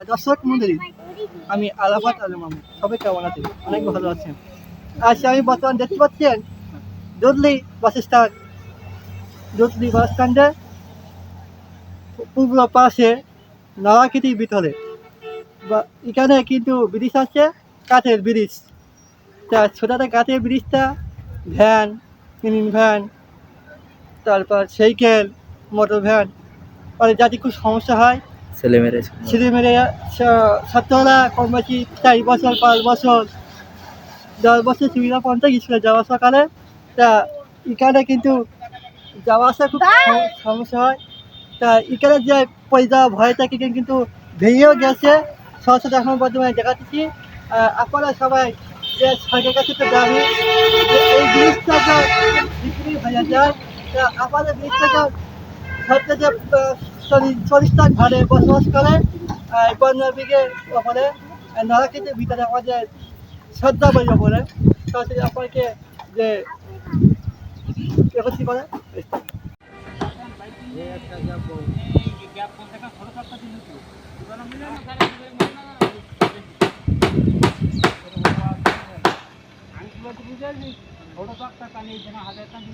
দর্শক মন্ডলী, আমি আলাফাত আলম মামুন। সবাই কেমন আছেন? অনেক ভালো আছেন। আজকে আমি বর্তমান দেখতে পাচ্ছেন দুদলি বাস স্ট্যান্ড। দুদলি বাস স্ট্যান্ডে পূর্ব পাশে নালাকিটির ভিতরে বা এখানে কিন্তু ব্রিজ আছে, কাঠের ব্রিজ। তা ছোটাটা কাঠের ব্রিজটা ভ্যান, মিনি ভ্যান, তারপর সাইকেল, মোটর ভ্যান মানে যাতে খুব সমস্যা হয়। ছেলেমেয়েরা ছাত্ররা কম বেশি 4 বছর 5 বছর 10 বছর সুবিধা পর্যন্ত স্কুলে যাওয়া সকালে। তা এখানে কিন্তু যাওয়া আসা খুব সমস্যা হয়। তা এখানে যে পয়সা ভয় থাকে কিন্তু ভেঙেও গেছে। সরাসরি এখন বর্তমানে দেখাচ্ছি। আপনারা সবাই যে সরকারের কাছে তো দাবি যে এই ব্রিজটা বিক্রি হয়ে যায়। তা আমাদের ব্রিজটা হচ্ছে যে 40টা ঘরে বসবাস করে বন্যার দিকে ওপরে নারাকিতে ভিতরে আমাদের শ্রদ্ধাবাড়ি ওপরে সরাসরি আপনাকে যে একত্রিত করে ছোট পাকটা পানি হাজার টাকা